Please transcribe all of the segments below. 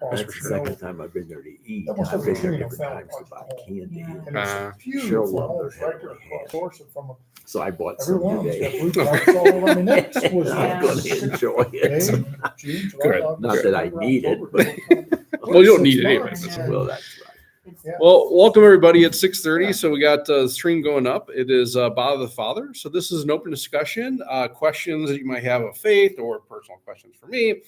That's That's for the sure. second time I've been there to eat. Almost I've every been there tree, different times fell to buy across the candy. Yeah. And there's Uh, beautiful Cheryl homes Lumber right there heavily across had. Dorset from So I bought every some one of them's today. got blue marks all over. I mean, that was Yeah. I'm going to enjoy May, it. June, July, Good. August, Not that I September, need it, October, but November. Well, you don't need it 6 anyway. months. I know. well, that's right. It's, Well, welcome everybody at 6:30. Yeah. So we got the stream going up. It is Bob the Father. So this is an open discussion, questions that you might have of faith or personal questions for me.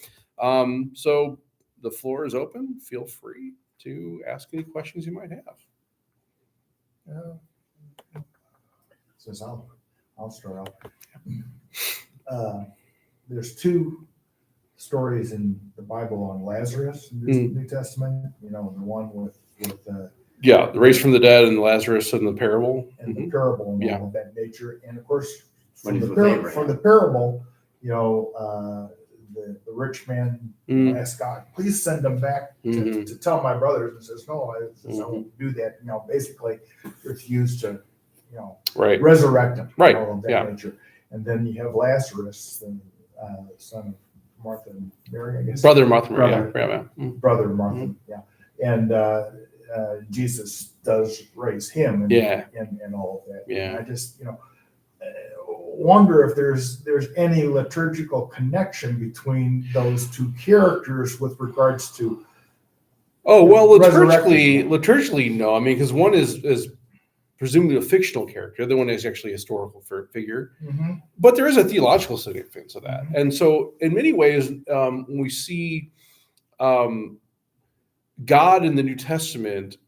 So the floor is open. Feel free to ask any questions you might have. Yeah. Since I'll start off. There's two stories in the Bible on Lazarus in the New Testament. You know, the one with Yeah, the raised from the dead and Lazarus and the parable. and the parable and Yeah. all of that nature. And of course, When from he's the, with Abraham. from the parable, you know, the rich man Mhm. asked God, please send them back Mhm. to tell my brothers, and says, no, I won't do that. You know, basically refused to, you know, Right. resurrect him. Right, All of that yeah. nature. And then you have Lazarus, the son of Martha and Mary, I guess. Brother Martha. Yeah. Brother. Yeah. Mhm. Brother Martha, yeah. And Jesus does raise him and, Yeah. and all of that. Yeah. And I just, you know, wonder if there's any liturgical connection between those two characters with regards to Oh, well, Resurrected. liturgically, no. I mean, because one is presumably a fictional character. The one is actually a historical figure. But there is a theological significance of that. Mhm. And so in many ways, when we see God in the New Testament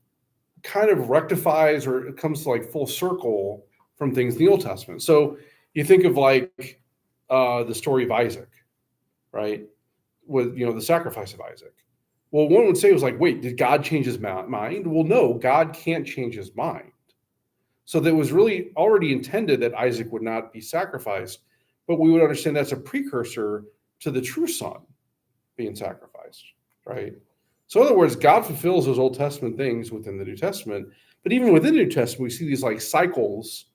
kind of rectifies or it comes to like full circle from things in the Old Testament. So you think of like the story of Isaac, right? With, you know, the sacrifice of Isaac. Well, one would say it was like, wait, did God change his mind? Well, no, God can't change his mind. So that was really already intended that Isaac would not be sacrificed, but we would understand that's a precursor to the true son being sacrificed, right? So in other words, God fulfills those Old Testament things within the New Testament, but even within the New Testament, we see these like cycles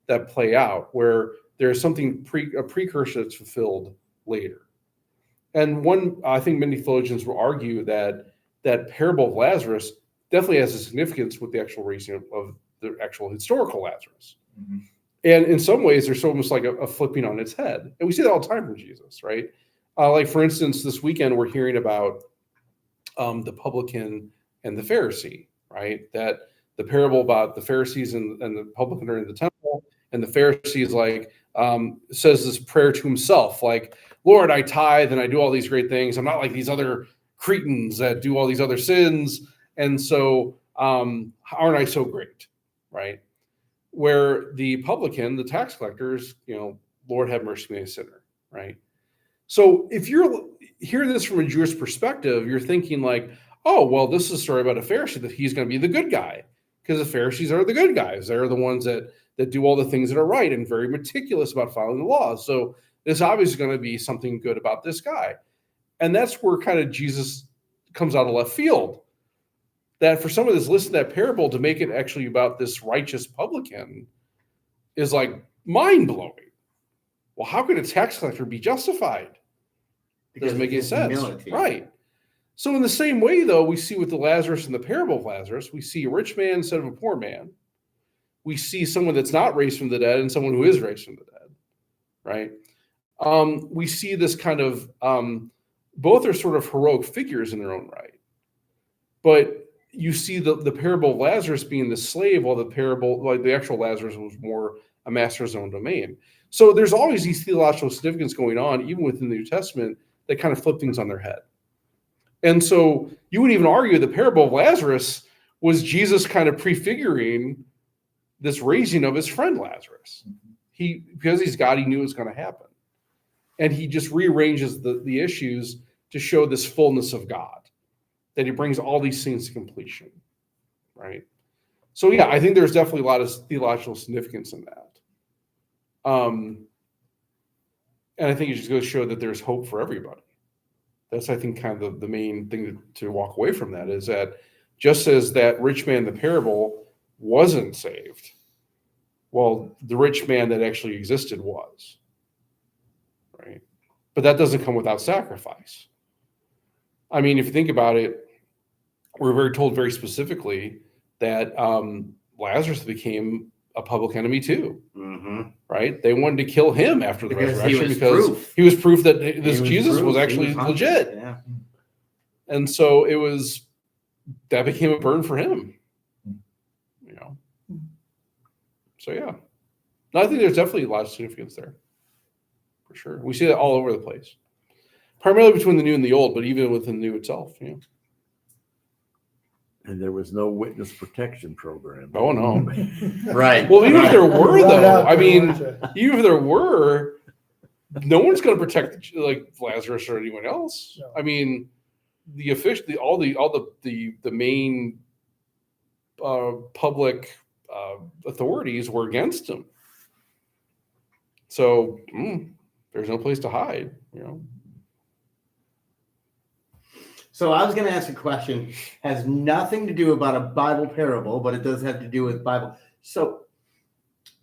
that play out where there's something a precursor that's fulfilled later. And I think many theologians will argue that parable of Lazarus definitely has a significance with the actual raising of the actual historical Lazarus. Mhm. And in some ways, there's almost like a flipping on its head. And we see that all the time from Jesus, right? Like, for instance, this weekend, we're hearing about the publican and the Pharisee, right? That the parable about the Pharisees and the publican are in the temple, and the Pharisee is like, says this prayer to himself, like, Lord, I tithe and I do all these great things. I'm not like these other Cretans that do all these other sins. And so aren't I so great, right? Where the publican, the tax collectors, you know, Lord have mercy on me, a sinner, right? So if you're hearing this from a Jewish perspective, you're thinking like, oh, well, this is a story about a Pharisee, that he's going to be the good guy, because the Pharisees are the good guys. They're the ones that do all the things that are right and very meticulous about following the laws. So there's obviously going to be something good about this guy. And that's where kind of Jesus comes out of left field. That for someone that's listened to that parable, to make it actually about this righteous publican is like mind-blowing. Well, how could a tax collector be justified? Doesn't make any sense. Humility. Right. So in the same way, though, we see with the Lazarus and the parable of Lazarus, we see a rich man instead of a poor man. We see someone that's not raised from the dead and someone who is raised from the dead, right? We see this kind of, both are sort of heroic figures in their own right. But you see the parable of Lazarus being the slave, while the parable, like the actual Lazarus, was more a master's own domain. So there's always these theological significance going on, even within the New Testament, that kind of flip things on their head. And so you would even argue the parable of Lazarus was Jesus kind of prefiguring this raising of his friend Lazarus. Because he's God, he knew it was going to happen. And he just rearranges the issues to show this fullness of God, that he brings all these things to completion, right? So yeah, I think there's definitely a lot of theological significance in that. And I think it just goes to show that there's hope for everybody. That's, I think, kind of the main thing to walk away from that, is that just as that rich man in the parable wasn't saved, well, the rich man that actually existed was, right? But that doesn't come without sacrifice. I mean, if you think about it, we're told very specifically that Lazarus became a public enemy too, Mm-hmm. right? They wanted to kill him after the Because he resurrection was because proof. he was proof that He this Jesus proof. was He actually hungry. legit. Yeah. And so that became a burden for him, you know? So yeah, no, I think there's definitely a lot of significance there for sure. We see that all over the place, primarily between the new and the old, but even within the new itself, you know? And there was no witness protection program. Oh no. Right. Well, even if there were Right though, out I there, mean, weren't you? even if there were, no one's going to protect like Lazarus or anyone else. No. I mean, all the main public authorities were against him. So there's no place to hide, you know. So I was going to ask a question. Has nothing to do about a Bible parable, but it does have to do with Bible. So,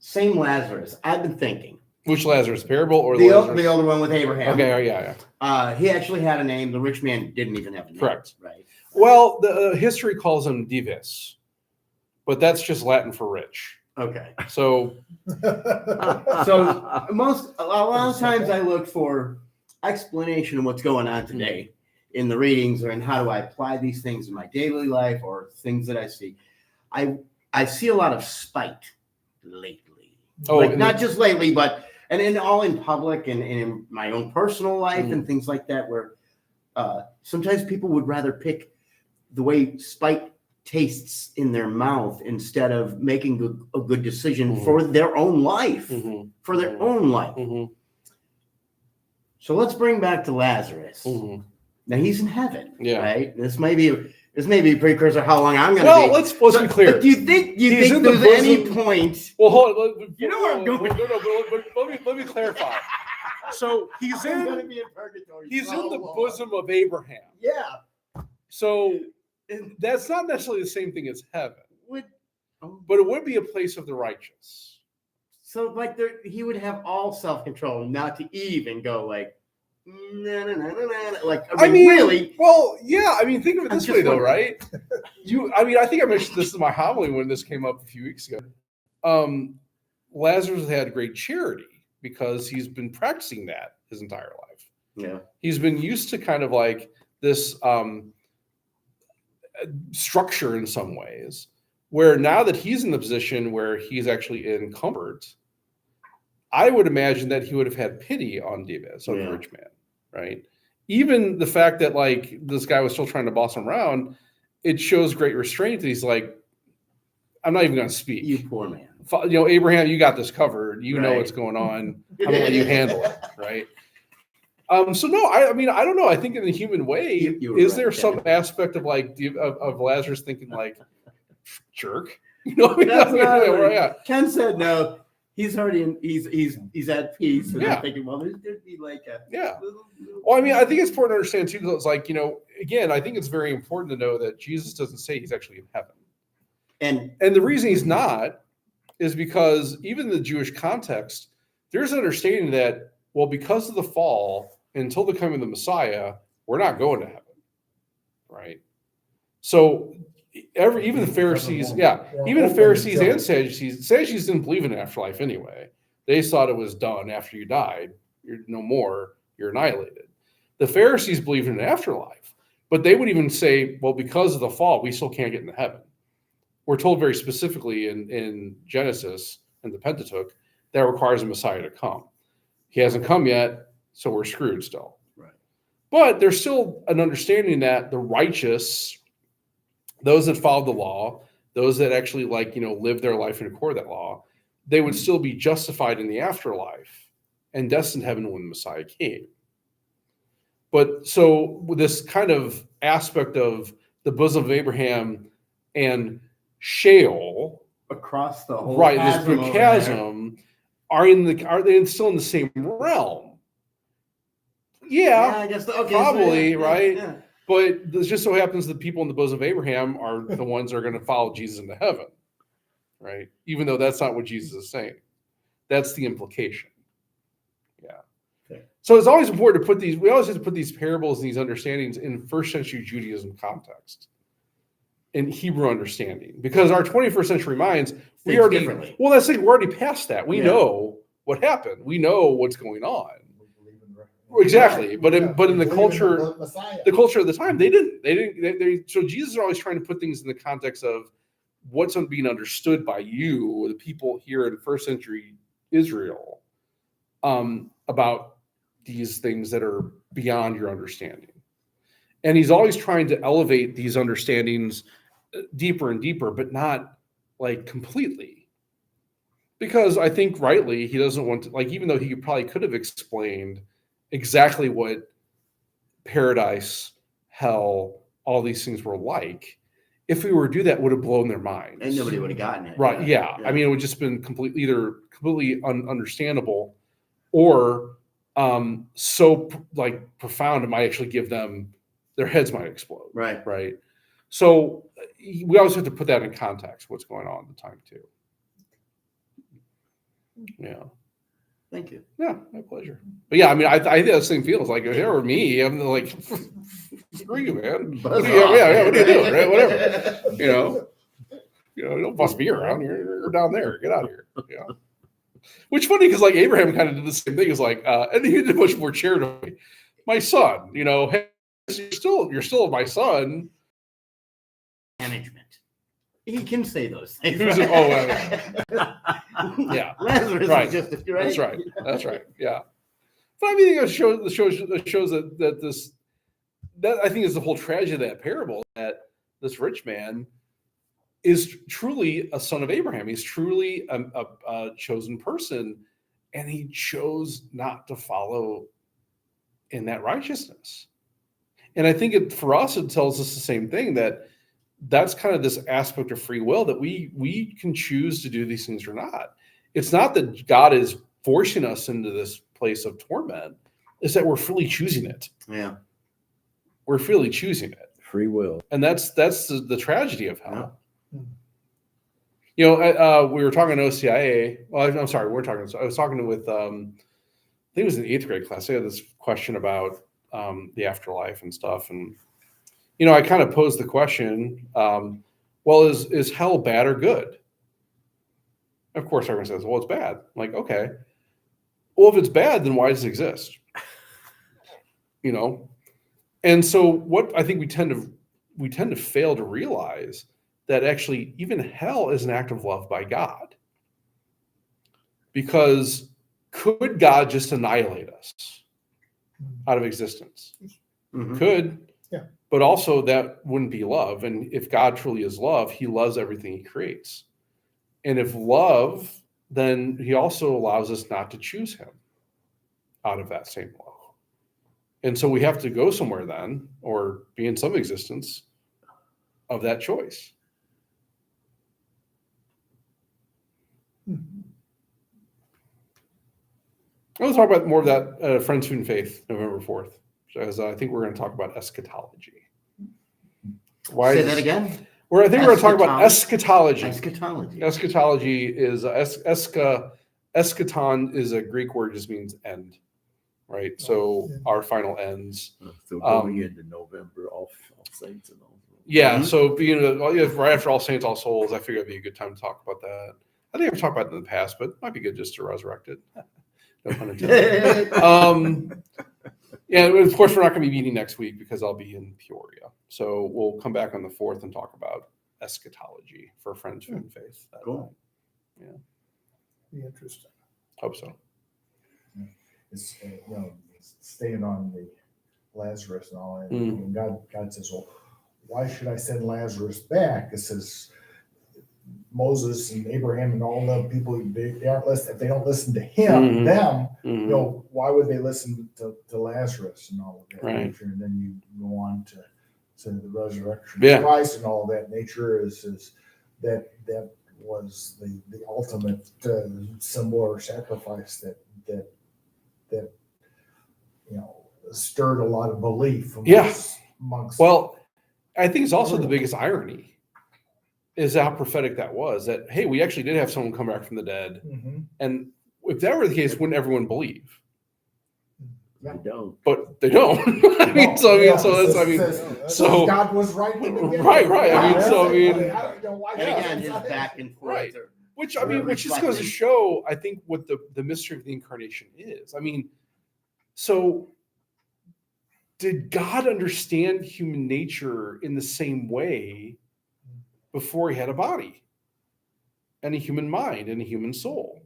same Lazarus. I've been thinking Which Lazarus parable or the Lazarus? older one with Abraham. Okay, yeah. He actually had a name. The rich man didn't even have a name. Correct. Right. Well, the history calls him Divis, but that's just Latin for rich. Okay. So So a lot of times I look for explanation of what's going on today in the readings, or in how do I apply these things in my daily life or things that I see. I see a lot of spite lately. Like not just lately, but and in all in public and in my own personal life and things like that, where sometimes people would rather pick the way spite tastes in their mouth instead of making a good decision for their own life, for their own life. So let's bring back to Lazarus. Now he's in heaven, right? This may be a precursor how long I'm going to be. Well, let's be clear. But do you think He's in the there's any bosom- point? Well, hold on. You know where I'm going. No, let me clarify. So he's I'm going to in be in purgatory. he's so in the long. bosom of Abraham. Yeah. So that's not necessarily the same thing as heaven, Would but it would be a place of the righteous. so like he would have all self-control, not to even go like, no, like I mean, really. well, yeah. I mean, think of it I'm this just way, though, wondering. right? I think I mentioned this in my homily when this came up a few weeks ago. Lazarus had great charity because he's been practicing that his entire life. Yeah. He's been used to kind of like this structure in some ways, where now that he's in the position where he's actually in comfort, I would imagine that he would have had pity on Dives, on the rich man, right? Even the fact that like this guy was still trying to boss him around, it shows great restraint. That he's like, I'm not even going to speak. You poor man. You know, Abraham, you got this covered. You know Right. what's going on. I'm going to let you handle it, right? So no, I mean, I don't know. I think in the human way, You were is right, there some Ken. aspect of like of Lazarus thinking like, jerk? You know, That's what I where heard. I at? Ken said no. He's already he's at peace. And Yeah. I'm thinking, well, there'd be like a Yeah. little Well, I mean, I think it's important to understand too. 'Cause it's like, you know, again, I think it's very important to know that Jesus doesn't say he's actually in heaven, and the reason he's not is because even in the Jewish context, there's an understanding that, well, because of the fall, until the coming of the Messiah, we're not going to heaven, right? So even the Pharisees, even the Pharisees and Sadducees didn't believe in an afterlife anyway. They thought it was done after you died. You're no more. You're annihilated. The Pharisees believed in an afterlife, but they would even say, well, because of the fall, we still can't get into heaven. We're told very specifically in Genesis and the Pentateuch that requires a Messiah to come. He hasn't come yet, so we're screwed still. Right. But there's still an understanding that the righteous, those that follow the law, those that actually live their life in accord with that law, they would still be justified in the afterlife and destined to heaven when the Messiah came. But so with this kind of aspect of the bosom of Abraham and Sheol, across the whole right? This chasm big over chasm are they still in the same realm? there. Yeah, I guess okay, probably, yeah, right? yeah. But it just so happens the people in the bosom of Abraham are the ones that are going to follow Jesus into heaven, right? Even though that's not what Jesus is saying. That's the implication. Yeah. Okay. So it's always important to put these. We always have to put these parables and these understandings in first century Judaism context, in Hebrew understanding, because our 21st century minds, we Think already. differently. Well, that's like we're already past that. We Yeah. know what happened. We know what's going on. We believe in the- Exactly, but in Yeah, but in we the believe culture, the Messiah. the culture of the time, they didn't. So Jesus is always trying to put things in the context of what's being understood by you, the people here in first century Israel, about these things that are beyond your understanding. And he's always trying to elevate these understandings deeper and deeper, but not like completely. Because I think rightly, he doesn't want to, like, even though he probably could have explained exactly what paradise, hell, all these things were like, if we were to do that, it would have blown their minds. And nobody would have gotten it. Right. Yeah. I mean, it would just been either completely understandable or so like profound, it might actually give them, their heads might explode. Right. Right. So we always have to put that in context, what's going on at the time too. Yeah. Thank you. Yeah, my pleasure. But yeah, I mean, I think that same feels like if it were me, I'm like, screw you, man. What Buzz are you, off. yeah, what are you doing, right? Whatever. Don't bust me around. You're down there. Get out of here. Yeah. Which funny because like Abraham kind of did the same thing. Is like, and he did much more charitably. My son, hey, you're still my son. Management. He can say those things. Who's it? Yeah. Lazarus Right. is just right. That's right. That's right. Yeah. But I mean, it shows that I think is the whole tragedy of that parable, that this rich man is truly a son of Abraham. He's truly a chosen person, and he chose not to follow in that righteousness. And I think for us, it tells us the same thing, that's kind of this aspect of free will, that we can choose to do these things or not. It's not that God is forcing us into this place of torment. It's that we're freely choosing it. Yeah. We're freely choosing it. Free will. And that's the tragedy of hell. Yeah. We were talking to OCIA. Well, I'm sorry, I was talking with, I think it was in the 8th grade class. I had this question about the afterlife and stuff. And, I kind of posed the question, well, is hell bad or good? Of course, everyone says, well, it's bad. I'm like, okay. Well, if it's bad, then why does it exist? And so what I think we tend to fail to realize that actually even hell is an act of love by God. Because could God just annihilate us out of existence? Mhm. Could. Yeah. But also that wouldn't be love. And if God truly is love, he loves everything he creates. And if love, then he also allows us not to choose him out of that same love. And so we have to go somewhere then, or be in some existence of that choice. I want to talk about more of that Friends, Food, and Faith, November 4th, because I think we're going to talk about eschatology. Why Say that again. I think we're going to talk about eschatology. Eschatology. Eschatology is eschaton is a Greek word, just means end, right? So Yeah. our final ends. So going into November, all saints and all. Yeah. Mhm. So right after All Saints, All Souls, I figured it'd be a good time to talk about that. I think I've talked about it in the past, but it might be good just to resurrect it. No pun intended. Yeah, of course, we're not going to be meeting next week because I'll be in Peoria. So we'll come back on the 4th and talk about eschatology for Friends, Food, and Faith. that Cool. night. Be interesting. Hope so. It's, staying on the Lazarus and all that. Mm. And God says, well, why should I send Lazarus back? It says Moses and Abraham and all the people, they aren't listening. If they don't listen to him, Mhm. them, Mhm. why would they listen to Lazarus and all of that Right. nature? And then you go on to the resurrection Yeah. of Christ and all of that nature is that was the ultimate symbol or sacrifice that stirred a lot of belief amongst Well, I think it's also the biggest irony is how prophetic that was, that, hey, we actually did have someone come back from the dead. Mhm. And if that were the case, wouldn't everyone believe? They don't. but they don't. I mean, so that's so- God was right. in the beginning. Right. I mean, so I mean, don't know why And again, God- his back and forth. Right. are- which just goes to reflecting. show, I think, what the mystery of the incarnation is. I mean, so did God understand human nature in the same way before he had a body and a human mind and a human soul?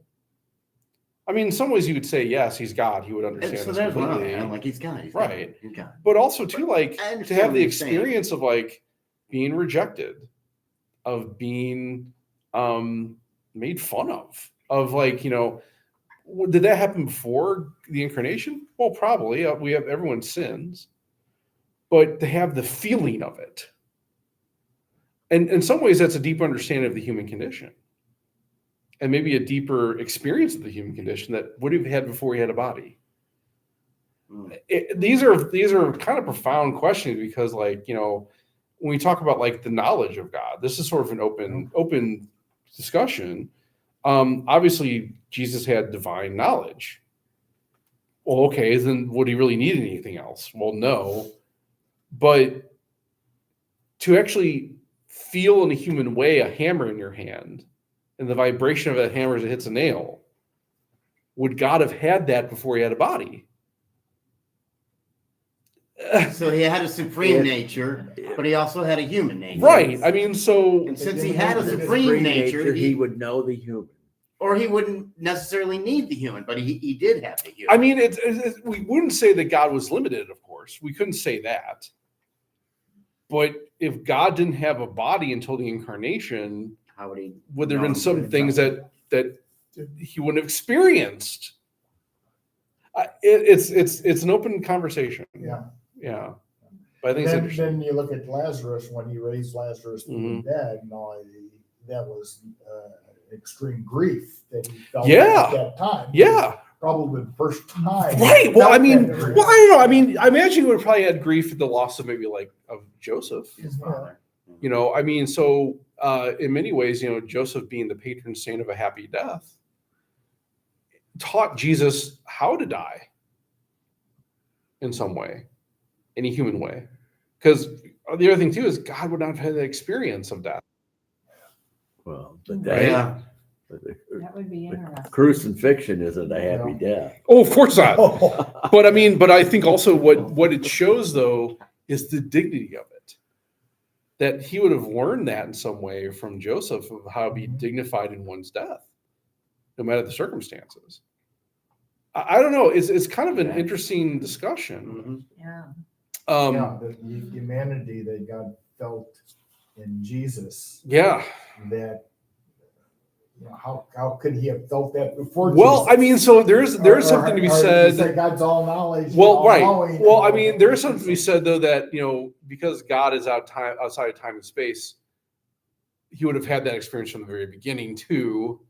I mean, in some ways you would say, yes, he's God. He would And understand so this that's what completely. I'm like, he's God. He's Right. God, he's God. But also too, like, I to understand have what the you're saying. experience of like being rejected, of being made fun of like, did that happen before the incarnation? Well, probably. We have everyone sins, but to have the feeling of it, and in some ways, that's a deep understanding of the human condition, and maybe a deeper experience of the human condition that would have had before he had a body. Mm. These are kind of profound questions because, like, when we talk about like the knowledge of God, this is sort of an open discussion. Obviously, Jesus had divine knowledge. Well, okay, then would he really need anything else? Well, no. But to actually feel in a human way a hammer in your hand and the vibration of that hammer as it hits a nail, would God have had that before he had a body? So he had a supreme nature, but he also had a human nature. Right. I mean, so And since he had a His supreme nature, he would know the human. or he wouldn't necessarily need the human, but he did have the human. I mean, we wouldn't say that God was limited, of course. We couldn't say that. But if God didn't have a body until the incarnation, How would he? would there have know been some he things wouldn't that he wouldn't have experienced? It's an open conversation. Yeah. But I think it's Then, interesting. then you look at Lazarus when he raised Lazarus from Mhm. the dead, and all that was extreme grief that he felt Yeah. at that time. Yeah. Probably the first time. Right. Well, I felt mean, that grief. well, I don't know. I mean, I imagine he would have probably had grief at the loss of maybe like of Joseph. His father. I mean, so in many ways, Joseph being the patron saint of a happy death taught Jesus how to die in some way, any human way. Because the other thing too is God would not have had the experience of death. Well, but Right. Yeah. That would be interesting. crucifixion isn't a happy death. Oh, of course not. Oh, But I mean, but I think also what it shows though is the dignity of it. That he would have learned that in some way from Joseph of how to be dignified in one's death, no matter the circumstances. I don't know. It's kind of an Yeah. interesting discussion. Mhm. Yeah. yeah, the humanity that God felt in Jesus, Yeah. that how could he have felt that before? Well, Jesus? I mean, so there's something to be Or you said. say God's all knowledge. Well, all right. knowing, Well, I and all mean, that. there is something to be said though that because God is outside of time and space, he would have had that experience from the very beginning too.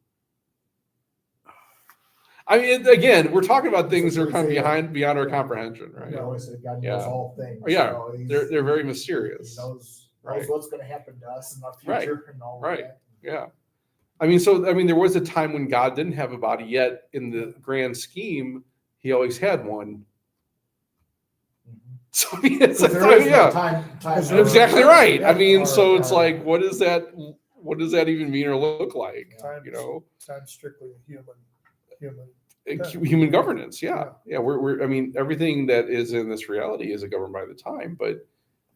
I mean, again, we're talking about things that are kind of beyond our comprehension, right? You know, so God knows Yeah. all things. Yeah, so he's- they're very he mysterious. knows Right. what's going to happen to us in the Right. future and all Right. that. Yeah. I mean, there was a time when God didn't have a body yet. In the grand scheme, he always had one. Mhm. So I mean, it's Because like, there is no yeah, time that's exactly right. I mean, or- so it's or- like, what does that even mean or look like? Time- You know, Time strictly human. human governance. Yeah, yeah. I mean, everything that is in this reality is governed by the time, but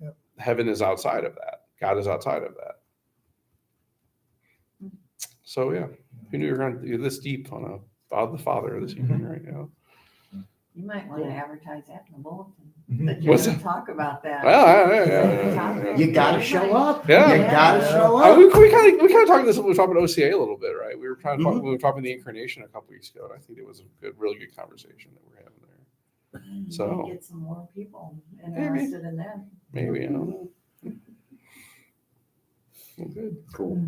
Yep. heaven is outside of that. God is outside of that. So yeah, who knew you're this deep on the Father this evening right now? You might want to advertise that in the bulletin. Mhm. That you're What's going that? to talk about that. Yeah. You gotta show up. Yeah. You gotta Yeah. show We up. kind of talked this when we were talking about OCA a little bit, right? We were trying to talk, Mhm. when we were talking the incarnation a couple weeks ago, and I think it was a really good conversation that we're having there. You So- might get some more people interested in that. Maybe, I don't know. Well, good. Cool.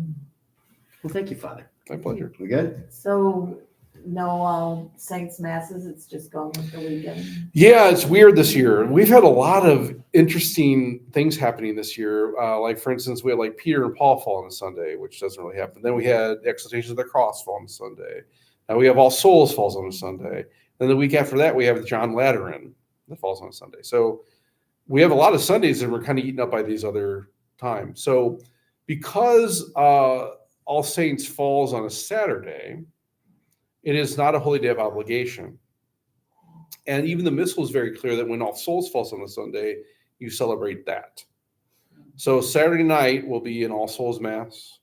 Well, thank you, Father. My pleasure. We good? So no saints masses. It's just going with the weekend. Yeah, it's weird this year. We've had a lot of interesting things happening this year. Like, for instance, we had like Peter and Paul fall on a Sunday, which doesn't really happen. Then we had Exaltation of the Cross fall on a Sunday. Now we have All Souls falls on a Sunday. Then the week after that, we have John Lateran that falls on a Sunday. So we have a lot of Sundays that we're kind of eaten up by these other times. So because All Saints falls on a Saturday, it is not a holy day of obligation. And even the Missal is very clear that when All Souls falls on a Sunday, you celebrate that. So Saturday night will be an All Souls Mass.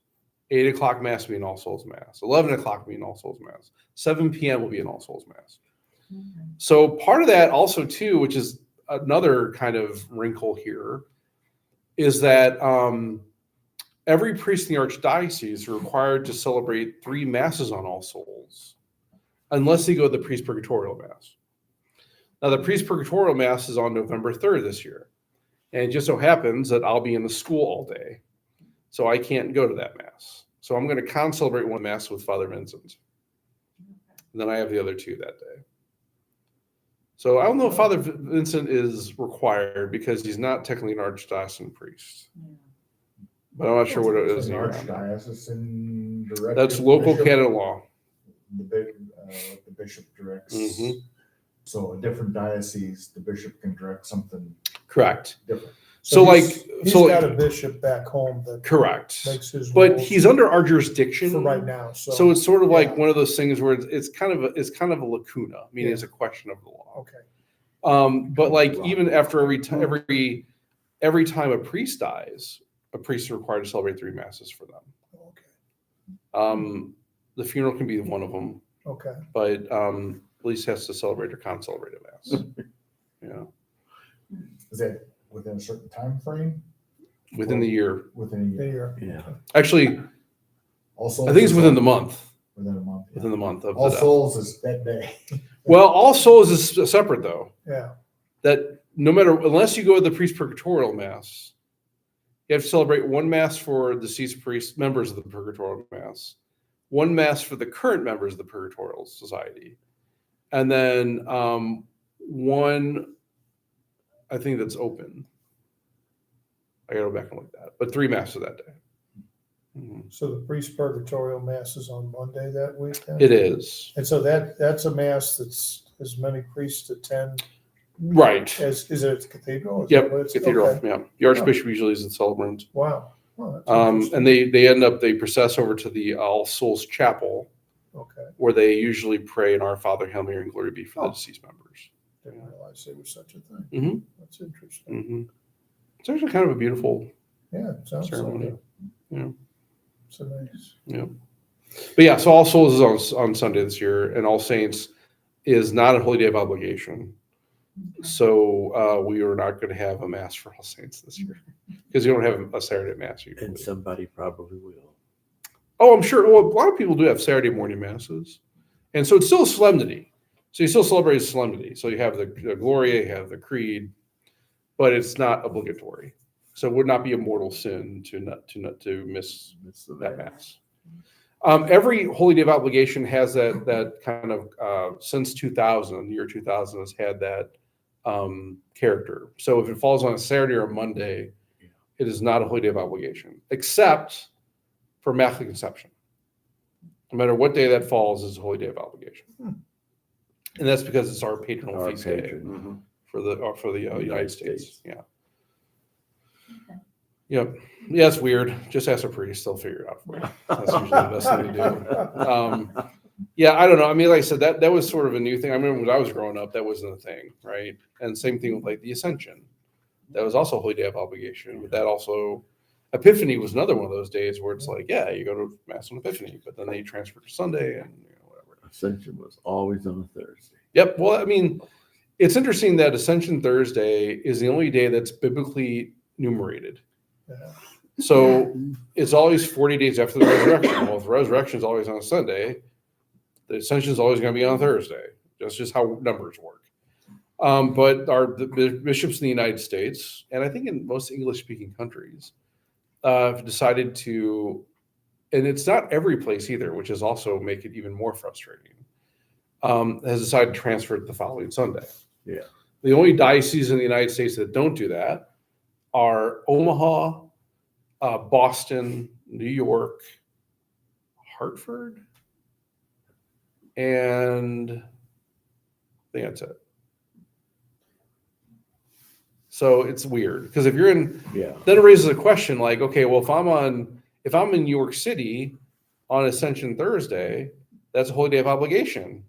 8 o'clock Mass will be an All Souls Mass. 11 o'clock will be an All Souls Mass. 7 p.m. will be an All Souls Mass. So part of that also too, which is another kind of wrinkle here, is that every priest in the archdiocese is required to celebrate 3 masses on All Souls, unless they go to the priest purgatorial mass. Now the priest purgatorial mass is on November 3rd this year, and it just so happens that I'll be in the school all day, so I can't go to that mass. So I'm going to con-celebrate one mass with Father Vincent, and then I have the other 2 that day. So I don't know if Father Vincent is required because he's not technically an archdiocesan priest. But I'm not sure what it It's is. an around. archdiocesan director. That's local bishop, canon law. The bishop directs. Mhm. So a different diocese, the bishop can direct something Correct. different. So like, He's so got a bishop back home that correct. makes his But rules he's under our jurisdiction for right now, So it's sort of like yeah. one of those things where it's kind of a lacuna, meaning it's a question of the law. Okay, But like even after every time a priest dies, a priest is required to celebrate 3 masses for them. okay, The funeral can be one of them, okay. but at least has to celebrate or con-celebrate a mass. Yeah, Is that within a certain time frame? within the year. Within a There year? you are. Yeah. Actually, Also, I think it's within the month. Within a month. yeah. Within the month of All the death. Souls is that day. Well, All Souls is separate though. Yeah, That no matter unless you go to the priest purgatorial mass, you have to celebrate 1 mass for deceased priests, members of the purgatorial mass, 1 mass for the current members of the purgatorial society, and then 1, I think that's open. I gotta go back and look at that, but 3 masses that day. Mhm. so the priest purgatorial mass is on Monday that week then? It is And so that's a mass that's as many priests attend right. as, is it at the cathedral? Is that Yep, what it's- cathedral. okay. Yeah, the archbishop usually is the celebrant. Wow. Well, that's And interesting. they process over to the All Souls Chapel, Okay, where they usually pray in Our Father, Hail Mary, and Glory be for the Oh. deceased members. didn't realize there was such a thing. Mhm. That's interesting. Mm-hmm. It's actually kind of a beautiful Yeah, it sounds like ceremony. it. Yeah. So nice. But yeah, so All Souls is on Sunday this year, and All Saints is not a holy day of obligation. So we are not going to have a mass for All Saints this year because you don't have a Saturday mass usually. And somebody probably will. Oh, I'm sure. Well, a lot of people do have Saturday morning masses, and so it's still a solemnity. So you still celebrate a solemnity. So you have the Gloria, you have the Creed, but it's not obligatory. So it would not be a mortal sin to miss Miss the that mass. mass. Every holy day of obligation has that kind of since 2000, the year 2000 has had that character. So if it falls on a Saturday or a Monday, it is not a holy day of obligation, except for Immaculate Conception. No matter what day that falls, is a holy day of obligation, and that's because it's our patronal Our feast day patron. Mhm. for the United States. States. Yeah. Okay. Yep. Yeah, it's weird. Just ask a priest; they'll figure it out for you. That's usually the best thing to do. Yeah, I don't know. I mean, like I said, that was sort of a new thing. I remember when I was growing up, that wasn't a thing, right? And same thing with like the Ascension. That was also a holy day of obligation. But that also, Epiphany was another one of those days where it's like, yeah, you go to Mass on Epiphany, but then they transfer to Sunday and whatever. Ascension was always on a Thursday. Yep. Well, I mean, it's interesting that Ascension Thursday is the only day that's biblically numerated. Yeah. So it's always 40 days after the resurrection. Well, if the resurrection is always on a Sunday, the Ascension is always going to be on a Thursday. That's just how numbers work. But the bishops in the United States, and I think in most English-speaking countries, have decided to, and it's not every place either, which is also make it even more frustrating, has decided to transfer it the following Sunday. Yeah. The only dioceses in the United States that don't do that are Omaha, Boston, New York, Hartford, and think that's it. So it's weird because if you're in, Yeah. then it raises a question like, okay, well, if I'm in New York City on Ascension Thursday, that's a holy day of obligation.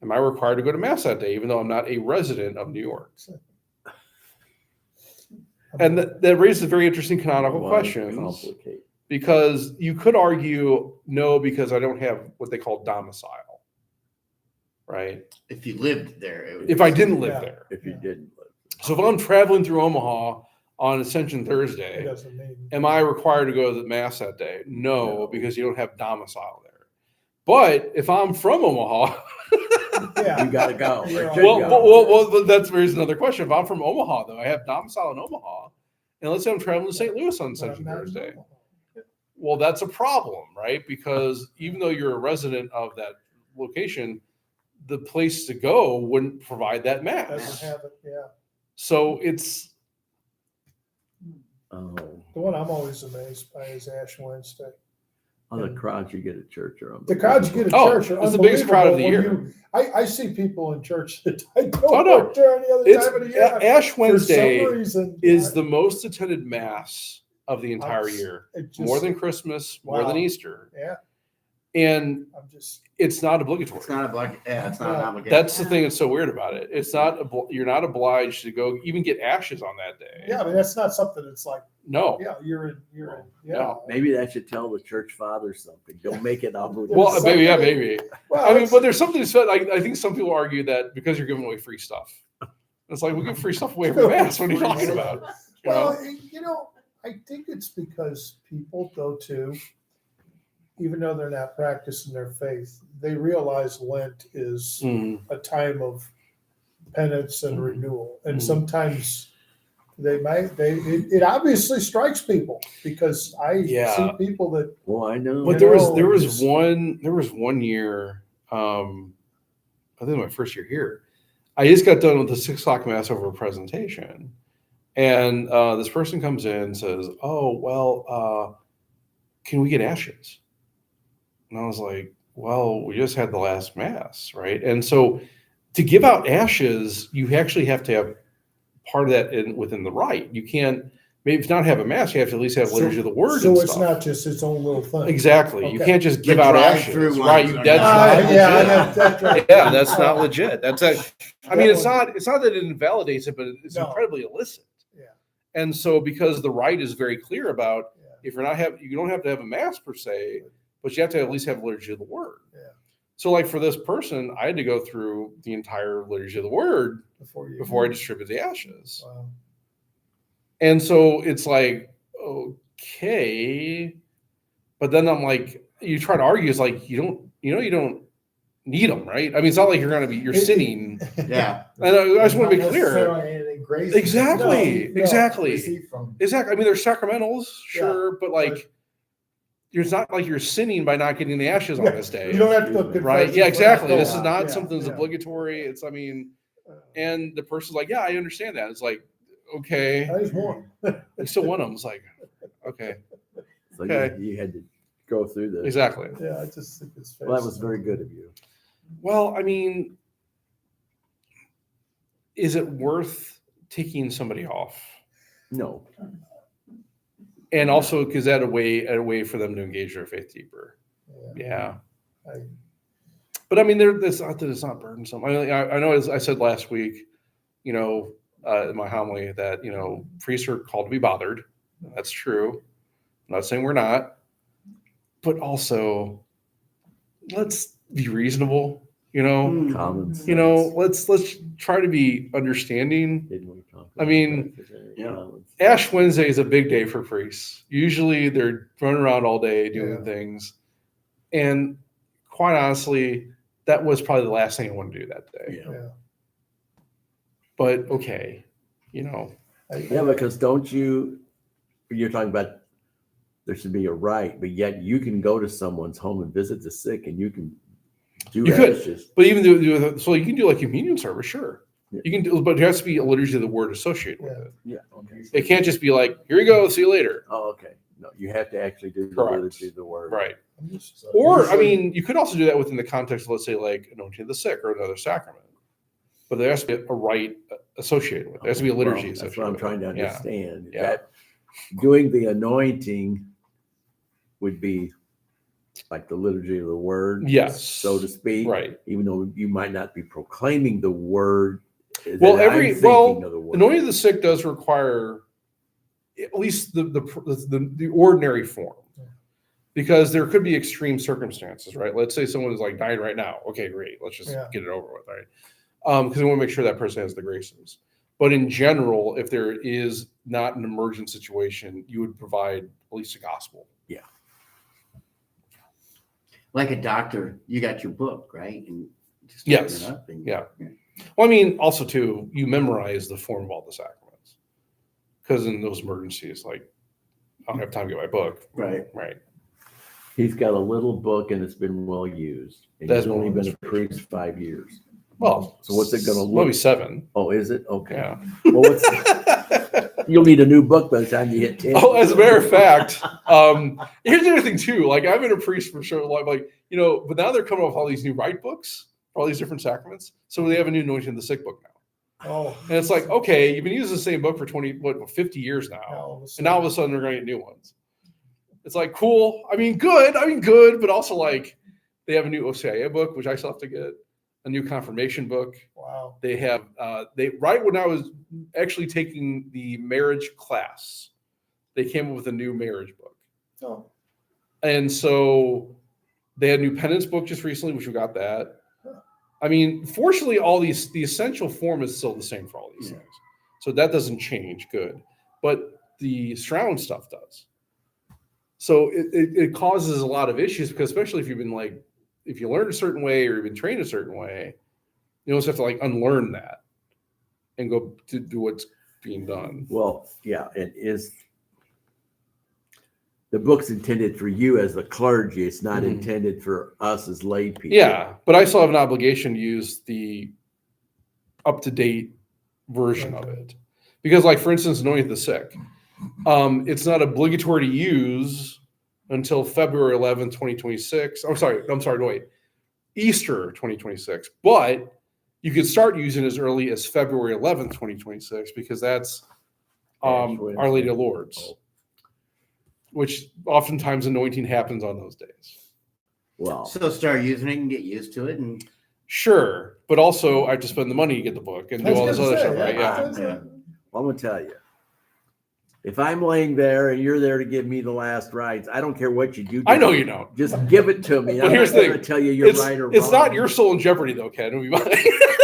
Am I required to go to mass that day, even though I'm not a resident of New York? And that raises very interesting canonical Why questions complicate? because you could argue no, because I don't have what they call domicile, right? If you lived there, it would If I didn't live Yeah. there. If you didn't live. So if I'm traveling through Omaha on Ascension It Thursday, doesn't mean. am I required to go to the mass that day? No, No. because you don't have domicile there. But if I'm from Omaha, Yeah. You gotta go. Yeah. Or should well, go. well, that's raises another question. If I'm from Omaha, though, I have domicile in Omaha, and let's say I'm traveling to St. Louis on Ascension Thursday. Well, that's a problem, right? Because even though you're a resident of that location, the place to go wouldn't provide that mass. Doesn't have it, yeah. So it's Oh, The one I'm always amazed by is Ash Wednesday. on the crowds you get at church are The crowds you get at Oh, church are it's the biggest crowd of the unbelievable. year. When I see people in church that I don't Oh, no. work there any other it's time of the year. Ash For Wednesday some reason, is the most attended mass of the entire I'm- year, it just- more than Christmas, more than Wow. Easter, Yeah, and I'm just, it's not obligatory. It's not it's not an No. obligation. That's the thing that's so weird about it. It's not you're not obliged to go even get ashes on that day. yeah, I mean, that's not something that's like, No. yeah, you're in, yeah. No. Maybe that should tell the church fathers something. Don't make it obligatory. Well, maybe, yeah, maybe. Well, I mean, it's- but there's something to say. Like, I think some people argue that because you're giving away free stuff, it's like we give free stuff away for mass. What are you talking about? You know? Well, I think it's because people go to, even though they're not practicing their faith, they realize Lent is Mm. a time of penance and Mhm. renewal. And Mhm. sometimes it obviously strikes people because I Yeah. see people that, Well, I know. But You there know, was just- one year, I think my first year here, I just got done with the 6 o'clock mass over a presentation, and this person comes in and says, "Oh, well, can we get ashes?" And I was like, "Well, we just had the last mass, right?" And so, to give out ashes, you actually have to have part of that within the rite. You can't maybe if not have a mass, you have to at least have liturgy of the word. so and it's stuff. not just its own little thing. Exactly. You Okay. can't just give The out drive-through ashes, ones right? are That's not- not Yeah, legit. that's right. Yeah, that's not legit. That's a. I mean, That it's one- not. It's not that it invalidates it, but it's No. incredibly illicit. Yeah. And so, because the rite is very clear about Yeah. if you're not you don't have to have a mass per se, but you have to at least have liturgy of the word. Yeah. So, like for this person, I had to go through the entire liturgy of the word before I distribute the ashes. Wow. And so it's like, okay, but then I'm like, you try to argue, it's like you don't need them, right? I mean, it's not like you're sinning. Yeah. And I just want to be Not clear. necessarily anything grace. Exactly, No, no. exactly, Received from. exactly. I mean, there's sacramentals, sure, but like, it's not like you're sinning by not getting the ashes on this day, You don't have to. right? confess Yeah, it. exactly. This is Yeah, not yeah, something that's yeah. obligatory. It's, I mean, Uh, and the person's like, yeah, I understand that. It's like, okay, I just want. you still want them. It's like, okay, So Okay. you had to go through this. exactly. Yeah, I just think it's. Well, that was very good of you. Well, I mean, is it worth taking somebody off? No. And also, because that a way for them to engage their faith deeper. Yeah. I- But I mean, it's not that it's not burdensome. I know, as I said last week, in my homily, that priests are called to be bothered. That's true. I'm not saying we're not, but also let's be reasonable. Common sense. Let's try to be understanding. Didn't we talk I mean, about that? yeah. Common sense. Ash Wednesday is a big day for priests. Usually they're running around all day doing Yeah. things. And quite honestly, that was probably the last thing I wanted to do that day. Yeah. Yeah. But okay, Yeah, because you're talking about there should be a right, but yet you can go to someone's home and visit the sick and you can do You could. ashes. but even so you can do like communion service, sure. Yeah. You can do, but there has to be a liturgy of the word associated with Yeah. it. Yeah. Okay. It can't just be like, here you go, see you later. Oh, okay. No, you have to actually do the Correct. liturgy of the word. Right. I'm just- Or, I Usually- mean, you could also do that within the context of, let's say, like anointing the sick or another sacrament. but there has to be a rite associated with it. There has to be a liturgy Well, associated that's what I'm with trying to it. Yeah. understand. Yeah. That doing the anointing would be like the liturgy of the word, Yes. so to speak. Right. Even though you might not be proclaiming the word. Well, that I'm thinking of the word. anointing the sick does require at least the ordinary form, because there could be extreme circumstances, right? Let's say someone is like dying right now. Okay, great. Let's just Yeah. get it over with, right? Because we want to make sure that person has the graces. But in general, if there is not an emergent situation, you would provide at least a gospel. Like a doctor, you got your book, right? And just Yes. open it up and- Yeah. Well, I mean, also too, you memorize the form of all the sacraments, because in those emergencies, like, I don't have time to get my book. Right. Right. He's got a little book and it's been well used. And That's he's only well been a used. priest 5 years. Well, So what's it gonna look- Maybe 7. Oh, is it? Okay. Yeah. Well, what's, you'll need a new book by the time you hit 10. Oh, as a matter of fact, here's the other thing too. Like, I've been a priest for sure, like, but now they're coming up with all these new rite books, all these different sacraments. So they have a new anointing of the sick book now. Oh. And it's like, okay, you've been using the same book for 50 years now. And now all of a sudden they're going to get new ones. It's like, cool. I mean, good, but also like they have a new OCIA book, which I still have to get, a new confirmation book. Wow. They have, right when I was actually taking the marriage class, they came up with a new marriage book. Oh, And so they had a new penance book just recently, which we got that. I mean, fortunately, the essential form is still the same for all these things. So that doesn't change. Good. But the surround stuff does. So it causes a lot of issues, because especially if you've been like, if you learn a certain way or you've been trained a certain way, you almost have to like unlearn that and go to do what's being done. Well, yeah, it is. The book's intended for you as the clergy. It's not Mhm. intended for us as lay people. Yeah, but I still have an obligation to use the up-to-date version of it. Because, like, for instance, anointing the sick, it's not obligatory to use until February 11th, 2026. Wait, Easter 2026. But you could start using as early as February 11th, 2026, because that's Ash Wednesday. Our Lady of Lourdes, Oh. which oftentimes anointing happens on those days. Well, So start using it and get used to it. And Sure, but also I have to spend the money to get the book and do all this other stuff, right? Yeah. I'm gonna tell you. If I'm laying there and you're there to give me the last rites, I don't care what you do. I know you don't. Just give it to me. But I'm here's not the gonna thing. tell you you're right or wrong. It's not your soul in jeopardy, though, Ken. It'll be mine.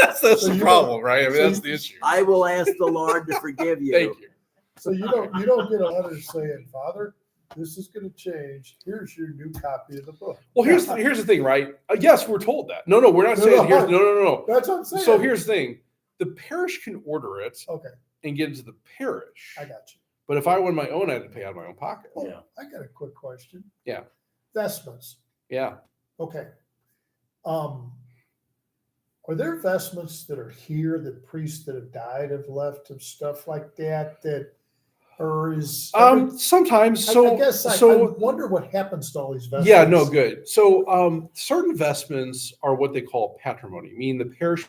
that's So the you problem, right? I mean, so that's you- the issue. I will ask the Lord to forgive you. Thank you. So you don't get a letter saying, Father, this is going to change. Here's your new copy of the book. Well, here's the thing, right? Yes, we're told that. No, we're not No, saying no, here's no. That's what I'm saying. So here's the thing: the parish can order it Okay, and get it to the parish. I got you. But if I won my own, I had to pay out of my own pocket. Well, Yeah. I got a quick question. Yeah. Vestments. Yeah. Okay. Are there vestments that are here that priests that have died have left of stuff like that, or is? Sometimes. I So guess I wonder what happens to all these vestments. Yeah, no, good. So certain vestments are what they call patrimony, meaning the parish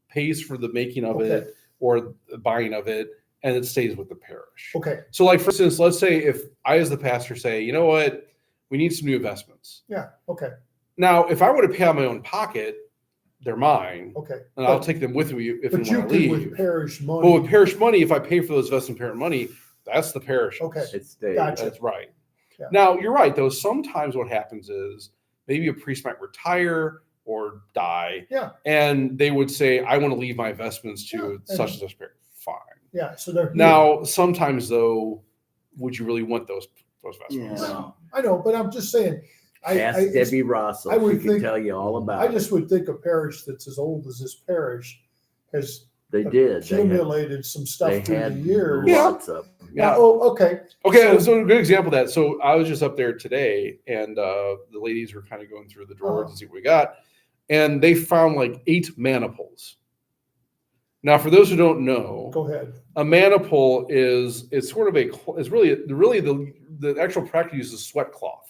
pays for the making of Okay. it or the buying of it, and it stays with the parish. Okay, So, like, for instance, let's say if I, as the pastor, say, you know what, we need some new investments. yeah, okay, Now, if I were to pay out of my own pocket, they're mine, okay. and I'll take them with me if But I you want to could with leave. parish money. But with parish money, if I pay for those investment parent money, that's the parish. Okay. It stays. Gotcha. That's right. Yeah. Now, you're right, though. Sometimes what happens is maybe a priest might retire or die, Yeah, and they would say, I want to leave my investments to Yeah, such and such period. Fine. yeah, so they're here. Now, sometimes, though, would you really want those investments? Yeah. I know, but I'm just saying, Ask Debbie Rosso. I would She can think- tell you all about I it. just would think a parish that's as old as this parish has They did. They had, accumulated some stuff they through the had years. Yeah. lots of them. Yeah. Oh, okay. Okay, So- so a good example of that. So I was just up there today, and the ladies were kind of going through the drawers and see what we got, and they found like 8 maniples. Now, for those who don't know, Go ahead. a maniple it's sort of it's really the actual practice uses sweat cloth,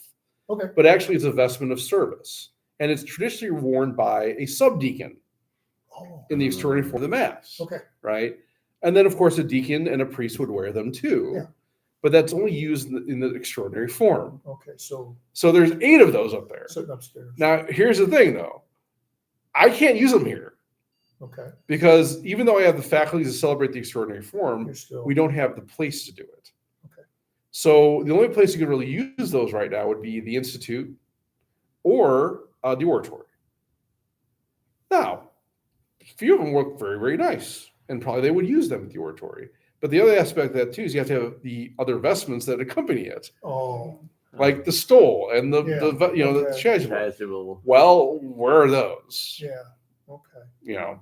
Okay. but actually it's a vestment of service, and it's traditionally worn by a subdeacon. Oh, in the extraordinary form of the mass, okay. right? And then, of course, a deacon and a priest would wear them too. Yeah. But that's only used in the extraordinary form. Okay, so So there's 8 of those up there. sitting upstairs. Now, here's the thing, though. I can't use them here Okay, because even though I have the faculties to celebrate the extraordinary form, you're still. we don't have the place to do it. Okay. So the only place you can really use those right now would be the Institute or the Oratory. Now, a few of them look very, very nice, and probably they would use them at the Oratory. But the other aspect of that too is you have to have the other vestments that accompany it, Oh, like the stole and the Yeah, the okay. chasuble. Casual. Well, where are those? yeah, okay. You know,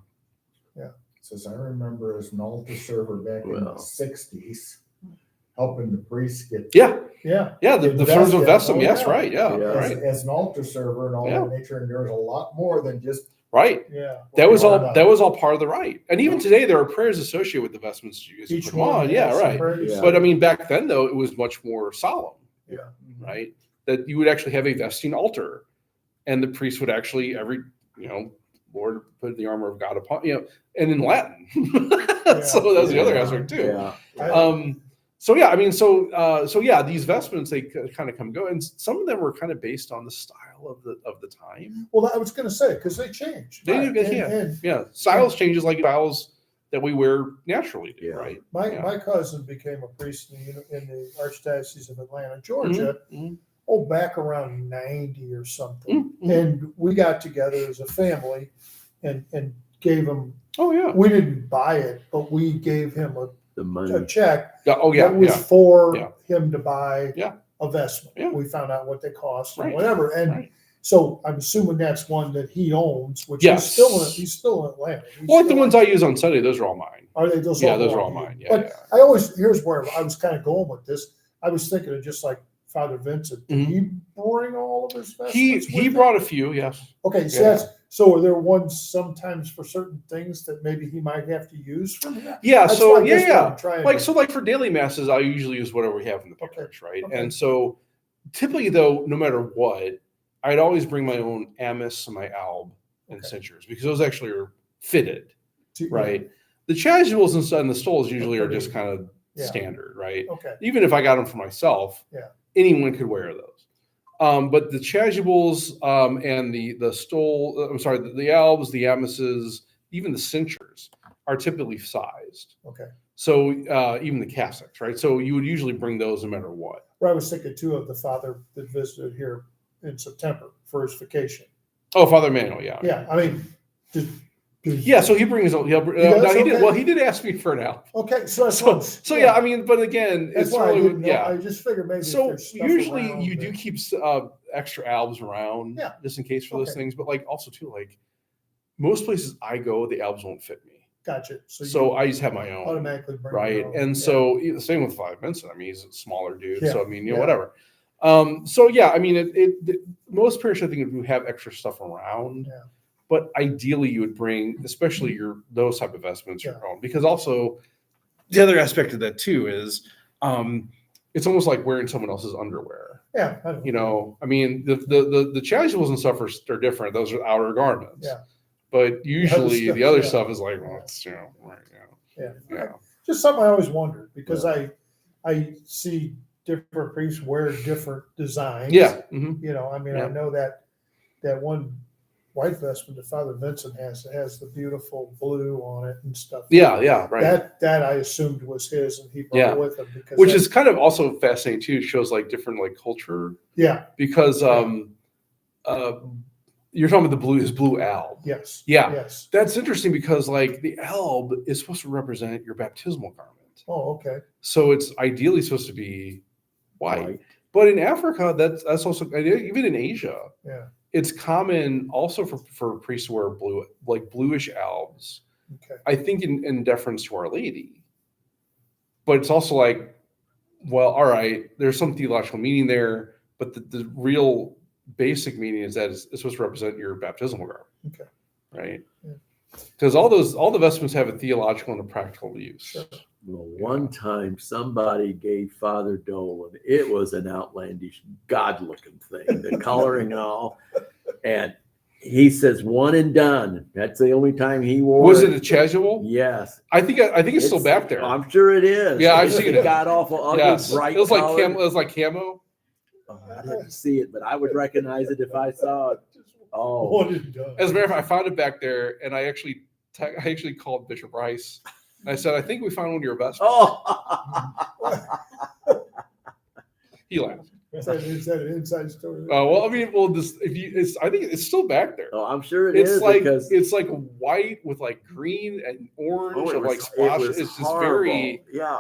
Says I remember as an altar server back in the Well. '60s, helping the priests get. yeah, Yeah, yeah. The firms of Vested. Vestum, Oh, yes, yeah. right, yeah, Yeah. right, As an altar server and all Yeah. that nature, and there was a lot more than just. right. yeah. That was all. Well, That was all part of the rite. And even today, there are prayers associated with the vestments you use. Each Put them on. one. Yeah, has right. praise. Yeah. But I mean, back then though, it was much more solemn, Yeah. right? That you would actually have a vesting altar, and the priest would actually Lord, put the armor of God upon and in Latin. So that's the other Yeah. aspect too. Yeah. So yeah, I mean, so yeah, these vestments they kind of come and go, and some of them were kind of based on the style of the time. Well, I was going to say because they change. They do, And- yeah. and Yeah, styles changes like styles that we wear naturally do, Yeah. right? my Yeah. my cousin became a priest in the Archdiocese of Atlanta, Georgia. Mhm, Oh, back around 90 or something. mhm, mhm. And we got together as a family and gave him. Oh yeah. We didn't buy it, but we gave him The a money. check Yeah, oh yeah, that was yeah. for Yeah. him to buy Yeah. a vestment. Yeah. We found out what they cost and Right. whatever. And Right. so I'm assuming that's one that he owns, which Yes. he's still in Atlanta. He's Well, like the still- ones I use on Sunday, those are all mine. Are they those? Yeah, those are all mine. Yeah, But yeah. I always, here's where I was kind of going with this. I was thinking of just like Father Vincent. Did Mhm. he bring all of his vestments? He with him? brought a few, yes. Okay, so Yeah. so are there ones sometimes for certain things that maybe he might have to use from him? Yeah, That's so why I guess what yeah. I'm trying Like to- so, like for daily masses, I usually use whatever we have in the Okay, parish, right? okay. And so, typically, though, no matter what, I'd always bring my own amice and my alb and Okay. cinctures because those actually are fitted, to- right? The chasubles and the stoles usually are just kind of Yeah. standard, right? Okay, Even if I got them for myself, Yeah. anyone could wear those. But the chasubles and the stole, I'm sorry, the albs, the amices, even the cinctures are typically sized. okay. So even the cassocks, right? So you would usually bring those no matter what. Well, I was thinking too of the father that visited here in September for his vacation. Oh, Father Manuel, yeah. Yeah, I mean, Yeah, so he brings. Now he does? did. Okay. Well, he did ask me for an album. Okay, so that's So, what- so yeah, I mean, but again, that's it's why I really didn't know. yeah. I just figured maybe. if So there's stuff usually around you do that- keep extra albs around, Yeah. just in case for those Okay. things. But like also too, like most places I go, the albs won't fit me, Gotcha. So, so you I just have my own, automatically bring right? your own. And Yeah. so the same with Father Vincent. I mean, he's a smaller dude, Yeah. so I mean, Yeah. whatever. So yeah, I mean, most parishes I think would have extra stuff around. Yeah. But ideally, you would bring, especially those type of vestments, your Yeah. own, because also the other aspect of that too is it's almost like wearing someone else's underwear. Yeah, I know. You know, I mean, the chasubles and stuff are different; those are outer garments. Yeah. But usually, stuff, the other yeah. stuff is like, well, it's right, Yeah. yeah. Just something I always wondered because I see different priests wear different designs. Yeah. Mhm. You know, I mean, Yeah. I know that one white vestment that Father Vincent has, it has the beautiful blue on it and stuff. Yeah, yeah, right. That I assumed was his and he brought Yeah. it with him because Which is kind of also fascinating too. It shows like different like culture yeah, because you're talking about his blue alb. yes. Yeah. Yes. That's interesting because like the alb is supposed to represent your baptismal garment. Oh, okay. So it's ideally supposed to be white. White. But in Africa, that's also even in Asia, Yeah. it's common also for priests to wear blue, like bluish albs. Okay. I think in deference to Our Lady. But it's also like, well, all right, there's some theological meaning there, but the real basic meaning is that it's supposed to represent your baptismal garment. Okay. Right? Yeah. Because all the vestments have a theological and a practical use. Sure. Well, one time somebody gave Father Dolan, it was an outlandish, God looking thing, the coloring and all. And He says one and done. That's the only time he wore Was it a chasuble? Yes. I think it's still back there. I'm sure it is. Yeah, I've It's seen it. God awful ugly, Yes, bright it was like colored. camo. It was like camo. Oh, I didn't see it, but I would recognize it if I saw it. Oh, One and done. As a matter of fact, I found it back there, and I actually called Bishop Rice. And I said, I think we found one of your best. oh. He laughed. Is that an inside story? Well, I mean, I think it's still back there. Oh, I'm sure it It's is like because it's like white with like green and orange oh, it and like was- it splotches. was It's just horrible. Yeah.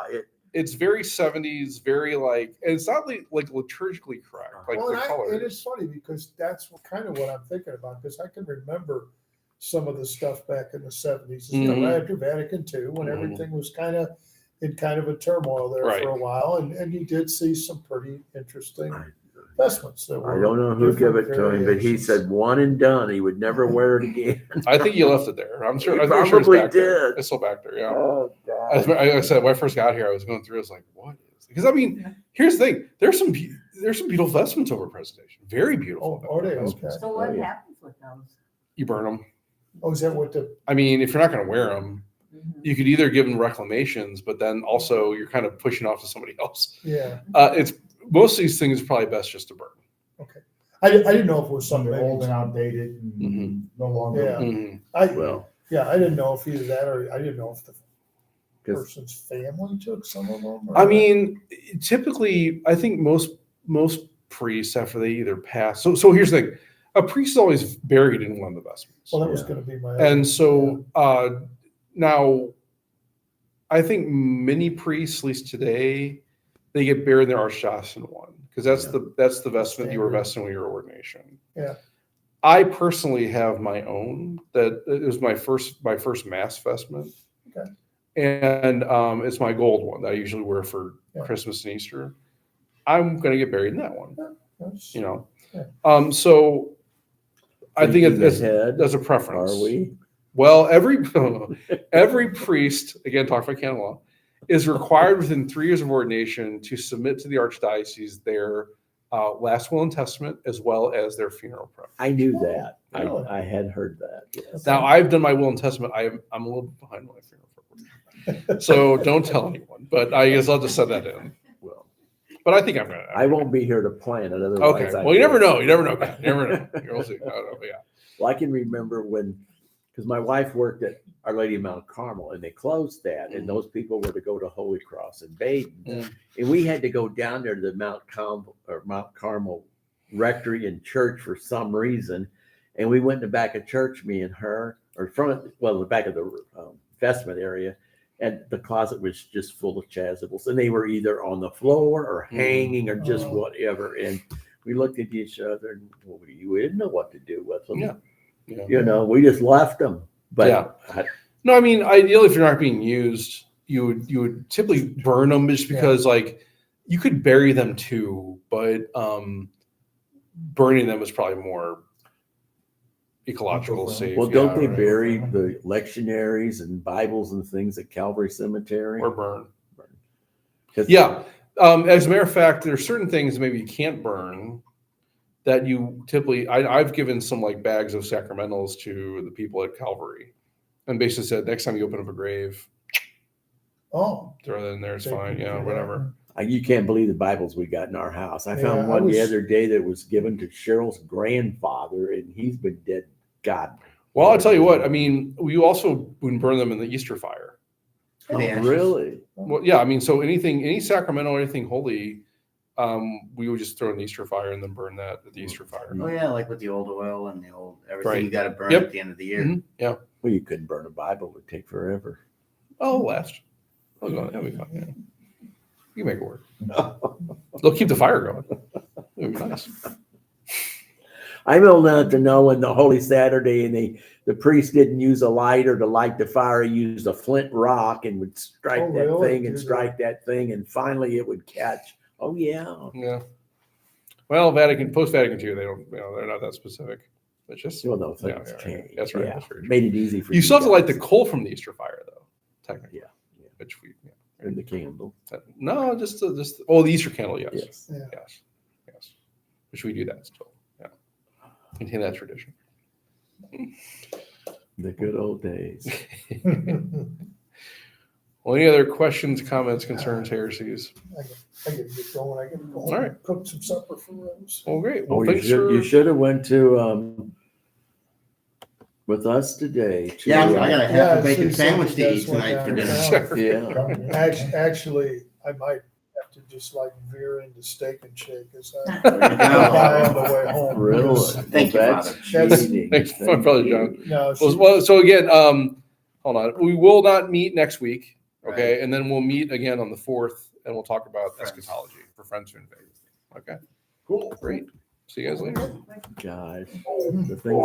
it's very 70s, very like, and it's not like liturgically correct, like Well, the and color. it's funny because that's kind of what I'm thinking about, because I can remember some of the stuff back in the 70s, Mhm. right after Vatican II, when Mhm. everything was kind of in kind of a turmoil there Right. for a while, and you did see some pretty interesting vestments. That I were don't know who gave different it to him, but he variations. said one and done. He would never wear it again. I think you left it there. I'm sure. He I'm sure it's probably back there. did. It's still back there. Yeah. Oh As God. I said, when I first got here, I was going through. I was like, "What is?" Because I mean, here's the thing: there's some beautiful vestments over presentation. Very beautiful. Oh, are they? vestments. Okay. So what Oh, yeah. happens with those? You burn them. Oh, is that what the, I mean, if you're not going to wear them, Mhm. you could either give them reclamations, but then also you're kind of pushing off to somebody else. yeah, It's most of these things are probably best just to burn. okay. I didn't know if it was Something something. old and outdated and Mhm. no longer. Yeah. Mhm. Well, I didn't know if either that or I didn't know if the 'cause person's family took some of them. or I not. mean, typically, I think most priests after they either pass. So here's the thing: a priest is always buried in one of the vestments. Well, that was Yeah. going to be my. And so now, I think many priests, at least today, they get buried in their archdiocesan one because that's Yeah. the vestment you were Standard. vesting with your ordination. Yeah. I personally have my own. That it was my first mass vestment. Okay. And it's my gold one that I usually wear for Yeah. Christmas and Easter. I'm going to get buried in that one. That's- You know. Yeah. So I think thinking it's ahead, that's a preference. are we? Well, every priest, again, talk about canon law, is required within 3 years of ordination to submit to the archdiocese their last will and testament as well as their funeral prep. I knew that. Really? I had heard that. Yes. Now, I've done my will and testament. I'm a little behind my funeral prep, so don't tell anyone. But I guess I'll just set that in. Well, But I think I'm gonna. I won't be here to plan it. Okay. Otherwise, I Well, you never would. know. You never know. Ken. You never know. You'll see. I don't know. But yeah. Well, I can remember because my wife worked at Our Lady of Mount Carmel, and they closed that, and those people were to go to Holy Cross and Baden, Mm. and we had to go down there to the Mount Carmel Rectory and Church for some reason, and we went in the back of church, me and her, or the back of the vestment area, and the closet was just full of chasubles, and they were either on the floor or hanging or just Oh. whatever, and we looked at each other, and we didn't know what to do with them. Yeah. Yeah. You know, we just left them. But Yeah. No, I mean, ideally, if you're not being used, you would typically burn them just because, like, you could bury them too, but burning them is probably more ecological safe. well, don't yeah, they right. bury the lectionaries and Bibles and things at Calvary Cemetery? or burn? 'Cause- Yeah. As a matter of fact, there are certain things maybe you can't burn that you typically. I've given some like bags of sacramentals to the people at Calvary, and basically said next time you open up a grave, Oh. throw that in there. It's they fine. can Yeah, do that. whatever. You can't believe the Bibles we got in our house. I Yeah, found I one the was- other day that was given to Cheryl's grandfather, and he's been dead. God. Well, I'll tell you what. I mean, we also would burn them in the Easter fire. Oh, The ashes. really? Well, yeah. I mean, so any sacramental, anything holy, we would just throw in the Easter fire and then burn that at the Easter fire. Oh yeah, like with the old oil and the old everything Right. you got to burn Yep. at the end of the year. Mhm. Yeah. Well, you couldn't burn a Bible; it would take forever. Oh, it'll last. That'll be fun. Yeah. You can make it work. They'll keep the fire going. It'll be nice. I'm old enough to know when the Holy Saturday and the priest didn't use a lighter to light the fire. He used a flint rock and would strike Oh, that really? thing and Do strike that thing, and finally it would catch. Oh yeah. Yeah. Well, post Vatican II, they don't. They're not that specific. It's just Well, no, Yeah, things yeah, changed. that's right, Yeah. that's very true. Made it easy for you still have to light the guys. coal from the Easter fire, though. Technically. Yeah. Which we. Yeah. and the candle. No, just the Easter candle. Yes. Yes. Yeah. Yes. Yes. Which we do that still. Yeah. Maintain that tradition. The good old days. Well, any other questions, comments, concerns, heresies? I gotta get going. I gotta go home All right. and cook some supper for Rose. Well, great. Well, Oh, you thanks should, for. have went to, with us today. to, Yeah, I got a half Yeah, a bacon so sandwich to you eat guys went tonight for down dinner. town. Yeah. Actually, I might have to just like veer into Steak and Shake as I There you buy on go. the way home. Really? Thank you, That's Father. That's- cheating. Thanks, Thank Brother you. John. No, Well, so again, hold on. We will not meet next week. Okay. And then we'll meet again on the 4th and we'll talk about Friends. eschatology for Friends Who Invade. Okay. Cool. Great. See you guys later. God, the thing